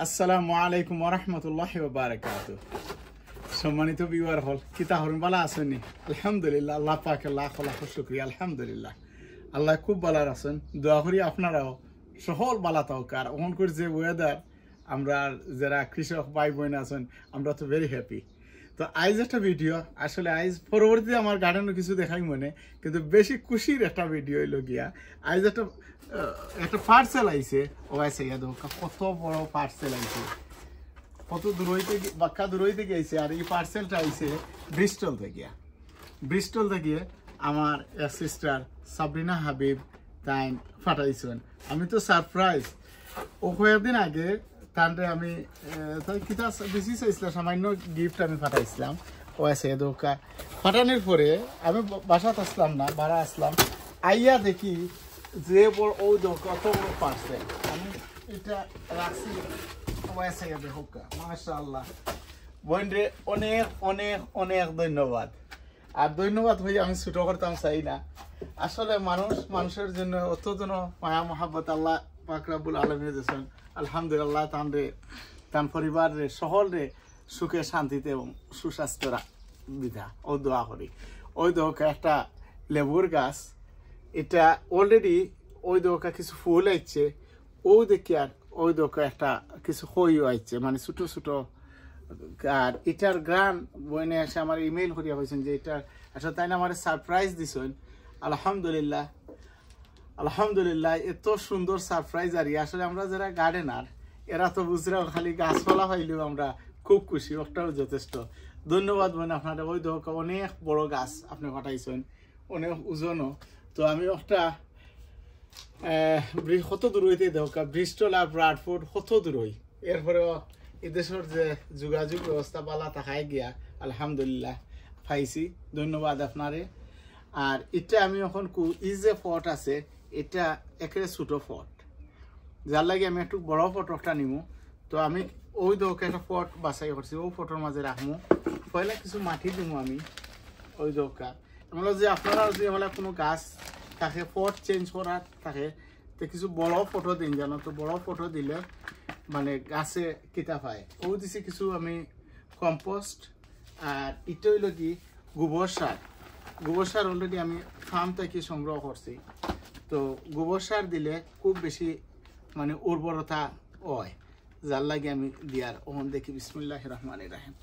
আসসালামু আলাইকুম ওয়া রাহমাতুল্লাহি ওয়া বারাকাতুহু। সম্মানিত ভিউয়ার হল কিতা হরুন ভালো আছেন? আলহামদুলিল্লাহ, আল্লাহ পাকের লাখ লাখ শুকরিয়া। আলহামদুলিল্লাহ, আল্লাহ খুব ভালো আছেন। দোয়া করি আপনারাও সকল ভালো থাকুক। আর অন করে যে ওয়েদার, আমরা যারা কৃষক ভাই বোন আছেন আমরা তো ভেরি হ্যাপি। তো আইজ একটা ভিডিও, আসলে আইজ পরবর্তীতে আমার গার্ডেনও কিছু দেখাই মনে, কিন্তু বেশি খুশির একটা ভিডিও হইল গিয়া আইজ একটা পার্সেল আইছে। ও আইসে কত বড় পার্সেল আইছে, কত দূরইতে বাক্কা দূরইতে গেছে। আর এই পার্সেলটা আইছে ব্রিস্টল থেকে আমার সিস্টার সাবরিনা হাবিব তাই ফাটাইছেন। আমি তো সারপ্রাইজ। ও কয়েকদিন আগে তাহলে আমি কিতা বেশি চাইছিলাম, সামান্য গিফট আমি ফাটাইছিলাম। ও আছে দোকা ফাটানোর পরে আমি বাসাত আসলাম না, বাড়া আসলাম, আইয়া দেখি যে বড় ও কত বড় পার্সেল। আমি এটা রাখছি। মাশাআল্লাহ বোনরে অনেক অনেক অনেক ধন্যবাদ। আর ধন্যবাদ ভাই আমি ছোট করতাম চাই না। আসলে মানুষের জন্য অত জন মায়া মহাব্বত আল্লাহ পাক রব্বুল আলামিন দিয়েছেন। আলহামদুলিল্লাহ, তার পরিবারে সকলে সুখে শান্তিতে এবং সুস্বাস্থ্য বিধা ও দোয়া করি। ওই দোকা একটা লেবুর গাছ, এটা অলরেডি ওই দোকা কিছু ফুল আইছে। ও দেখি আর ওই দোকা একটা কিছু হইও আইছে, মানে ছোট ছোট। আর এটার গান বইনে এসে আমার ইমেইল করিয়া হয়েছেন যে এটা আসলে তাই না আমার সারপ্রাইজ দিছেন। আলহামদুলিল্লাহ আলহামদুলিল্লাহ, এত সুন্দর সারপ্রাইজ। আর আসলে আমরা যারা গার্ডেনার এরা তো বুঝরাও খালি গাছপালা পাইলেও আমরা খুব খুশি, ওটাও যথেষ্ট। ধন্যবাদ বোন আপনাদের। ওই দোকা অনেক বড় গাছ আপনি পাঠাইছেন, অনেক ওজনও। তো আমি একটা কত দূর হইতে দোকা ব্রিস্টল আর ব্রাডফোর্ড কত দূর হই। এরপরেও এদেশের যে যোগাযোগ ব্যবস্থা পালা তাকাই গিয়া আলহামদুলিল্লাহ পাইছি। ধন্যবাদ আপনারে। আর এটা আমি এখন ই যে ফট আছে, এটা একেবারে ছোট ফট, যার লাগে আমি একটু বড় ফট একটা নিমু। তো আমি ওই দোকে একটা ফট বাছাই করছি, ওই ফটোর মাঝে রাখবো। পয়লা কিছু মাটি দিমু আমি ওই দোকা। আমরা যে আপনারা যে হলে কোনো গাছ তাকে ফট চেঞ্জ করার থাকে, তো কিছু বড় ফটো দিন জানো। তো বড় ফটো দিলে মানে গাছে কিতা পায়। ও দিছে কিছু আমি কম্পোস্ট। আর এটা হইল কি গোবর সার। গোবর সার অলরেডি আমি ফার্ম থেকে সংগ্রহ করছি। তো গোবর সার দিলে খুব বেশি মানে উর্বরতা হয়, যার লাগে আমি দিয়ার ওখান দেখি। বিসমিল্লাহির রহমানির রহিম।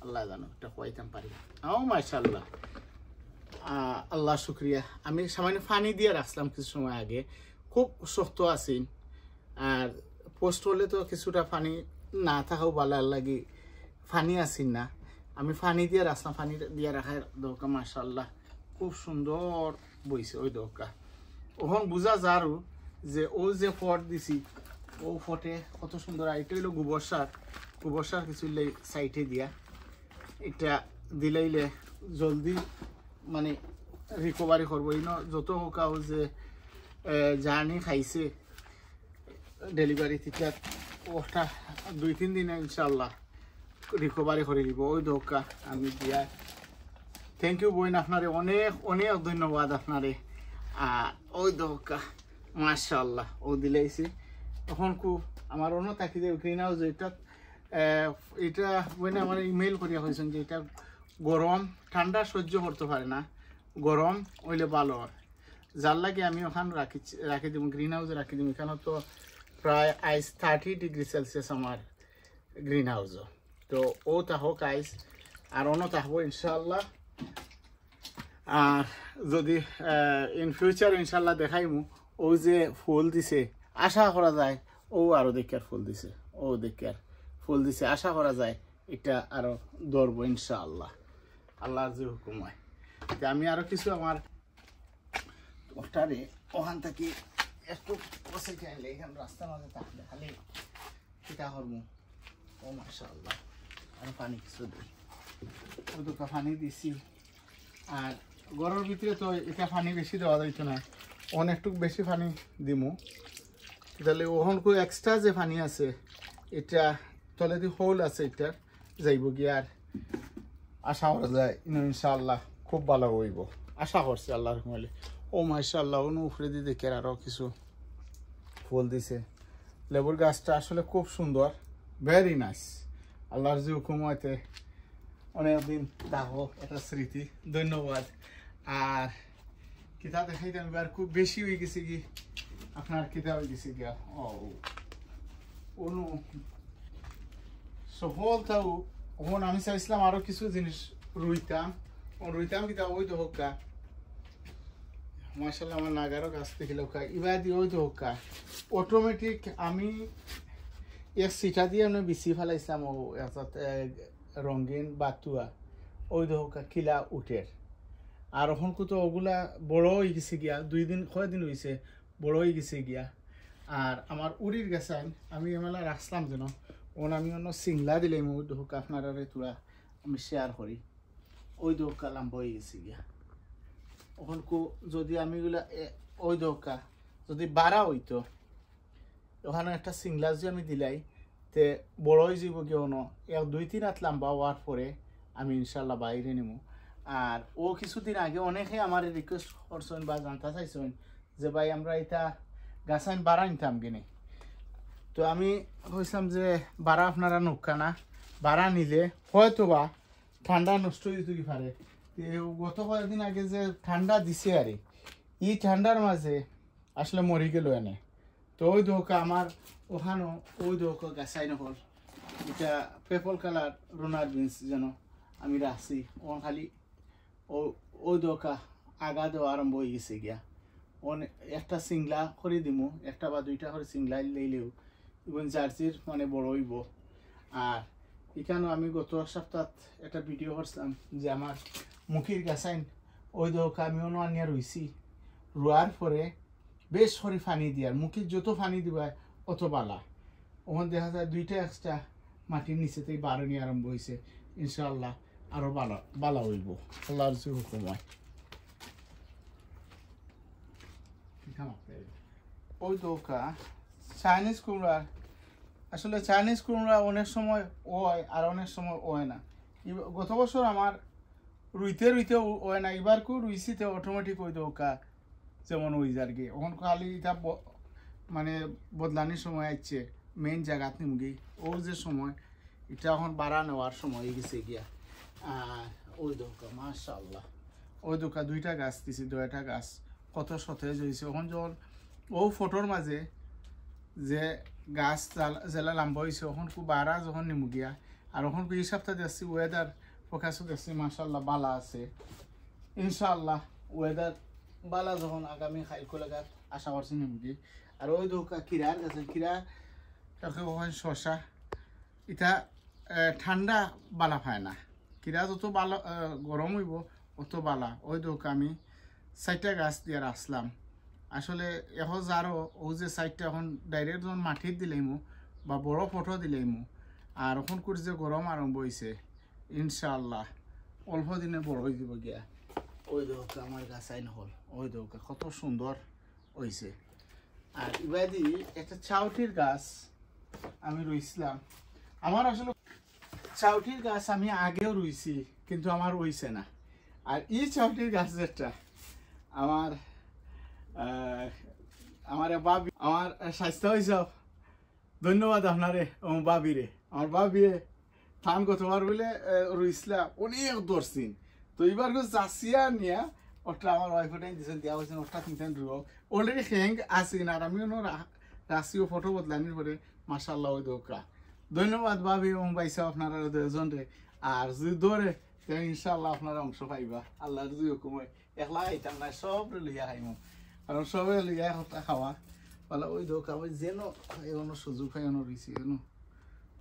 আল্লাহ জানো এটা খোয়াইতাম পারি। ও মাশাআল্লাহ, আল্লাহ শুক্রিয়া। আমি সামান্য পানি দিয়ে রাখলাম কিছু সময় আগে, খুব শক্ত আছি। আর পোস্ট হলে তো কিছুটা পানি না থাকাও ভালো লাগি, পানি আসি না। আমি পানি দিয়ে রাখলাম, পানি দিয়ে রাখার দরকার। মাশাআল্লাহ খুব সুন্দর বইছে ওই দরকার। ওখান বুঝা যারও যে ও যে ফট দিছি ও ফটে কত সুন্দর। আর এটা হইলো গোবর সার। গোবর সার কিছু সাইডে দিয়া, এটা দিলাইলে জলদি মানে রিকভারি করবো। যত হোকাও যে জার্নি খাইছে ডেলিভারি থেকে, ওটা 2-3 দিনে ইনশাল্লাহ রিকভারি করে দিব। ওই দোকা আমি দিয়া থ্যাংক ইউ বোন, আপনারে অনেক অনেক ধন্যবাদ আপনারে। আর ওই দোকা মাশাআল্লাহ ও দিলাইছি। তখন খুব আমার অন্য থাকি যে গ্রিন হাউস এটা বইনে আমার ইমেইল করিয়া হয়েছেন যে এটা গরম ঠান্ডা সহ্য করতে পারে না, গরম হইলে ভালো হয়। যার লাগে আমি ওখানে রাখি দিব, গ্রিন হাউসে রাখি দিব। এখানে তো প্রায় 30 ডিগ্রি সেলসিয়াস আমার গ্রিন হাউসও। তো ও তাহক আইস আর অন্য থাকবো ইনশাল্লাহ। আর যদি ইন ফিউচার ইনশাল্লাহ দেখাইমু ও যে ফুল দিছে, আশা করা যায় ও আরো দেখার ফুল দিছে, ও দেখার ফুল দিছে, আশা করা যায় এটা আরো ধরবো ইনশাআল্লাহ, আল্লাহর যে হুকুম হয়। আমি আরো কিছু আমার ওটারে ওখান থেকে একটু বসে চাইলে এখানে রাস্তার মাঝে থাকলে খালি কিতা করবো। ও মাশাআল্লাহ আরো পানি কিছু দিই, ওই দুটো পানি দিছি। আর গরমের ভিতরে তো এটা পানি বেশি দেওয়া যাইত না, অনেকটুকু বেশি পানি দিমু। তাহলে ওখান করে এক্সট্রা যে পানি আছে এটা তলে দিয়ে হোল আছে, এটা যাইব গিয়ে। আর আশা করা যায় ইনশাআল্লাহ খুব ভালো হইব, আশা করছি আল্লাহর রহমতে। ও মাশাআল্লাহ উপরে দিয়ে দেখে আরও কিছু ফুল দিছে। লেবুর গাছটা আসলে খুব সুন্দর, ভেরি নাইস আল্লাহর যে হুকুম হইতে অনেকদিন দেখো একটা স্মৃতি ধন্যবাদ আর কিতাব দেখাইতে আমি আর খুব বেশি হয়ে গেছে কি আপনার কিতাব হয়ে গেছে গিয়া অনু সফলতাও ওখান আমি চাইছিলাম আরো কিছু জিনিস রুইতাম কিতাব ওই তো হোক মাশাআল্লাহ আমার নাগারও কাছ থেকে লোক এবার দিয়ে ওই তো হোক অটোমেটিক আমি এক সিটা দিয়ে আমি বিছি ফেলাইছিলাম ও রঙিন বাতুয়া ওই তো হোক কিলা উঠের আর এখন তো ওগুলা বড় হয়ে গেছে গিয়া 2 দিন কয়দিন হয়েছে বড় হয়ে গেছে গিয়া আর আমার উড়ির গেছে আমি এমেলা রাখলাম যেন ওন আমি অন্য সিংলা দিলাম ওই দোক আপনারা তোরা আমি শেয়ার করি ওই দোকা লাম্ব হয়ে গেছে গিয়া ওখান যদি আমি ওই দোকা যদি বাড়া হইতো ওখানে একটা সিংলা যদি আমি দিলাই তে বড় হয়ে যাব গিয়ে অন্য 1-2-3 হাত লম্বা হওয়ার পরে আমি ইনশাল্লাহ বাইরে নেব আর ও কিছুদিন আগে অনেকে আমার রিকোয়েস্ট করছেন বা জানতে চাইছেন যে ভাই আমরা এটা গাছাইন বাড়া নিতাম কিনে তো আমি কইছিলাম যে বাড়া আপনারা নৌকা না বাড়া নিলে হয়তো বা ঠান্ডা নষ্ট হয়ে যেতে পারে গত কয়েকদিন আগে যে ঠান্ডা দিছে আর এই ঠান্ডার মাঝে আসলে মরি গেল এনে তো ওই দোকা আমার ওখানেও ওই দোকা গাছাই নহল এটা পেপল কালার রোনার বিনস যেন আমি রাখছি ও খালি ওই দোকা আগা দেওয়া আরম্ভ হয়ে গেছে গিয়া একটা সিংলা করে দিমু একটা বা 2টা করে সিংলা লইলেও এবং জার্সির মানে বড় হইব আর এখানেও আমি গত সপ্তাহ একটা ভিডিও করছিলাম যে আমার মুখির গাছাইন ওই দোকা আমি আনিয়া রইছি রোয়ার পরে বেশ করে পানি দিয়ার মুখির যত পানি দিবা অত বালা ওখানে দেখা যায় 2টা এক্সট্রা মাটির নিচে থেকে বাড়ানি আরম্ভ হয়েছে ইনশাআল্লাহ আরো বালা হইব আল্লাহর যে হুকুম হয় ওই দোকা চাইনিজ কুমড়া আসলে চাইনিজ কুমড়া অনেক সময় হয় আর অনেক সময় হয় না গত বছর আমার রুইতে হয় না এবার কেউ রুইছিতে অটোমেটিক ওই দোকা যেমন ওই যারগে ওখান খালি এটা মানে বদলানির সময় আসছে মেইন জায়গাত নিমগি ও যে সময় এটা এখন বাড়া নেওয়ার সময় হয়ে গেছে গিয়া আর ওই দোকা মাশাআল্লাহ ওই দোকা 2টা গাছ দিছি 2টা গাছ কত সতেজ হয়েছে ওখান যখন ও ফটোর মাঝে যে গাছ জেলা লাম্বা হয়েছে ওখান খুব বাড়া যখন নিমুগিয়া আর ওখান এই সপ্তাহে দেখছি ওয়েদার ফোকাসও দেখছি মাশাআল্লাহ বালা আছে ইনশাআল্লাহ ওয়েদার বালা যখন আগামী খাইকো লাগার আশা করছি নিমুগি আর ওই দোকা কিরার গাছে কিরা ওখানে শশা এটা ঠান্ডা বালা পায় না কিরা যত বালা গরম হইব অত বালা ওই দোকা আমি 4টা গাছ দিয়ে আসলাম আসলে এখন যারও ও যে সাইডটা এখন ডাইরেক্ট যখন মাটির দিলাইমু বা বড় ফটো দিলাইমু আর এখন করে যে গরম আরম্ভ হয়েছে ইনশাআল্লাহ অল্প দিনে বড় হয়ে যাব গিয়া ওই দোকা আমার গাছাই নহল ওই দোকা কত সুন্দর হয়েছে আর ইবাদি একটা চাউটির গাছ আমি রুইছিলাম আমার আসলে চাউটির গাছ আমি আগেও রুইছি কিন্তু আমার হইছে না আর এই চাউটির গাছ যেটা আমার বাবি আমার স্বাস্থ্য হয়েছে ধন্যবাদ আপনারে বাবিরে আমার বাবিরে থান কতবার বলে রুইছিলাম অনেক দর্শিন তো এবার চাষিয়া নিয়া ওটা আমার ওয়াইফটাই দিয়েছেন দেওয়া হয়েছেন ওটা কিনতেন রুও অলরেডি হ্যাং আছে না আর আমিও রাশিও ফটো বদলানির পরে মাশাআল্লাহ ওই দোকা ধন্যবাদ ভাবি এবং বাইসা আপনারা দুজন রে আর যদি দৌড়ে ইনশাআল্লাহ আপনারা অংশ পাইবা আল্লাহর যদি হুকুম হয় একলা খাইতাম না সব লইয়া খাইমু কারণ সবে লইয়া খাওয়া বলে ওই দোকা ওই যেন এখনো সুযোগ হয় এখনো রয়েছে এখনো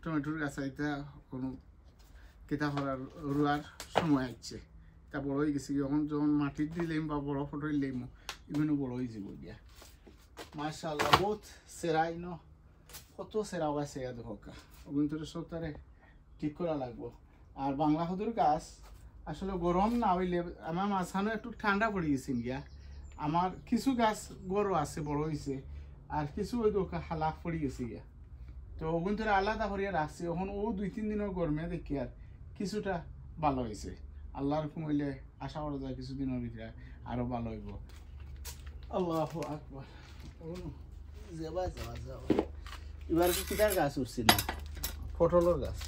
টমেটোর গাছ এটা কোনো কেতা করার রোয়ার সময় আসছে তা বড় হয়ে গেছে যখন যখন মাটির দিলাম বা বড় ফটো দিলাম এগুলো বড় হয়ে যাব গিয়া মাশাআল্লাহ বহুত সেরাই ন কত সেরাও গাছ দেখা ওগুলো তো সব তারে ঠিক করা লাগবো আর বাংলা হদুর গাছ আসলে গরম না হইলে আমার মাঝখানে একটু ঠান্ডা পড়ে গেছে গিয়া আমার কিছু গাছ গরম আছে বড় হয়েছে আর কিছু ওই দোকা হালাক পড়ে গেছে গিয়া তো ওগুন তো আলাদা করিয়া রাখছি এখন ও 2-3 দিনের গরমে দেখি আর কিছুটা ভালো হয়েছে আল্লাহর হুকুম হইলে আশা করা যায় কিছুদিনের ভিতরে আরো ভালো হইব আল্লাহু আকবার যাবা এবার কি কিটার গাছ উঠছে না পটলের গাছ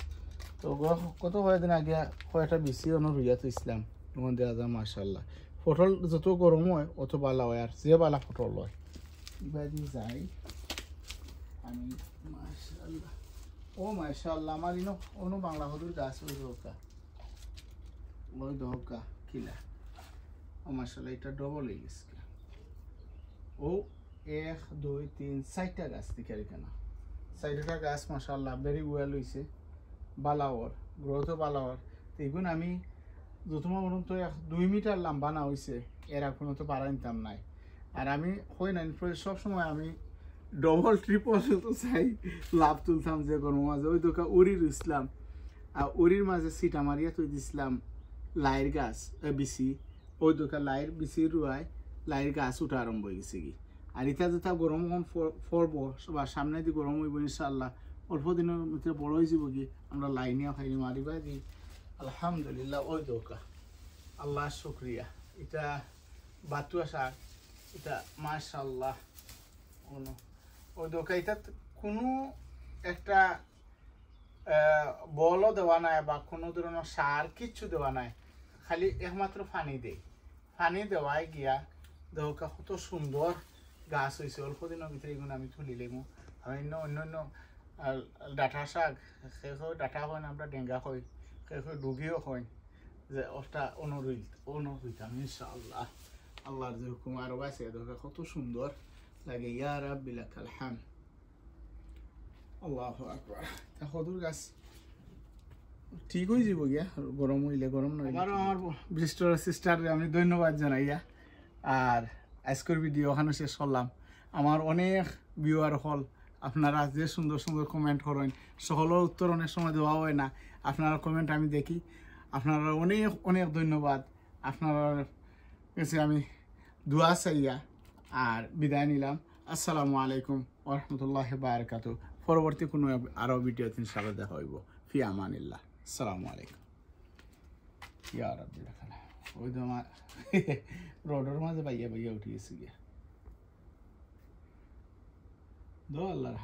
তো কত কয়েকদিন আগে কয়েকটা বেশি হইয়া তো ইসলাম তখন দেখা যায় মাশাল্লাহ পটল যত গরম হয় অত বালা হয় আর যে বালা পটল হয় এবার যাই আমি মাশাল্লাহ ও মাশাল্লাহ আমার ইনো অন্য বাংলা হদুর গাছ ওই দহকা কিলা ও মাশাল্লাহ এটা ডবল হয়ে গেছে ও 1 2 3 4টা গাছ দিকে এখানে 4টা গাছ মাশাআল্লাহ ভেরি ওয়েল হইছে বালাওয়ার গ্রোথ বালাওয়ার এগুন আমি যতমা বলুন তো 2 মিটার লম্বা না হইছে এর কোনো তো বাড়াইতাম নাই আর আমি কই না সব সময় আমি ডবল ট্রিপল তো চাই লাভ তুলতাম যে গরম মাঝে ওই দোকা উরির ইসলাম আর উরির মাঝে সিটা মারিয়া তুই দিছিলাম লাইর গাছ বিসি ওই দোকা লাইর বিসি রুয়ায় লাইর গাছ উঠা আরম্ভ হয়ে গেছে কি আর এটা যেটা গরম কখন ফরব বা সামনে দিয়ে গরম হইব ইনশাআল্লাহ অল্প দিনের মধ্যে বড় হয়ে যাব কি আমরা লাইনিয়া খাইনি মারিবা দি আলহামদুলিল্লাহ ওই দোকা আল্লাহ শুক্রিয়া এটা বাতুয়া শাক এটা মাশাআল্লাহ ওই দোকা এটা কোনো একটা বলও দেওয়া নাই বা কোনো ধরনের সার কিচ্ছু দেওয়া নাই খালি একমাত্র পানি দেয় পানি দেওয়ায় গিয়া দোকা কত সুন্দর গাছ হয়েছে অল্প দিনের ভিতরে এগুলো আমি তুলি লেমু আমি অন্য ডাটা শাক সে ডাটা হয় না আমরা ডেঙ্গা হয় সে ডুগিও হয় যে ওটা অনুরোহিতাম ইনশাআল্লাহ আল্লাহর যে হুকুম আরো গাছে দোকা কত সুন্দর লাগে ইয়া রাব্বিল লাকাল হামদ আল্লাহু আকবার তা হদুর গাছ ঠিক হয়ে যাব গিয়া গরম হইলে গরম নয় আমার বিশিষ্ট সিস্টারে আমি ধন্যবাদ জানাইয়া আর আজকের ভিডিও ওখানে শেষ করলাম আমার অনেক ভিউয়ার হল আপনারা যে সুন্দর সুন্দর কমেন্ট করেন সকলের উত্তর অনেক সময় দেওয়া হয় না আপনারা কমেন্ট আমি দেখি আপনারা অনেক অনেক ধন্যবাদ আপনার কাছে আমি দোয়া চাইয়া আর বিদায় নিলাম আসসালামু আলাইকুম ওয়া রাহমাতুল্লাহি ওয়া বারাকাতুহু পরবর্তী কোনো আরো ভিডিওতে ইনশাআল্লাহ দেখা হইব ফি আমানিল্লাহ আসসালামু আলাইকুম ইয়া রাব্বি লাকাল ওই তো আমার রোডের মাঝে বাইয়া উঠে গেছে গিয়া দো আল্লাহর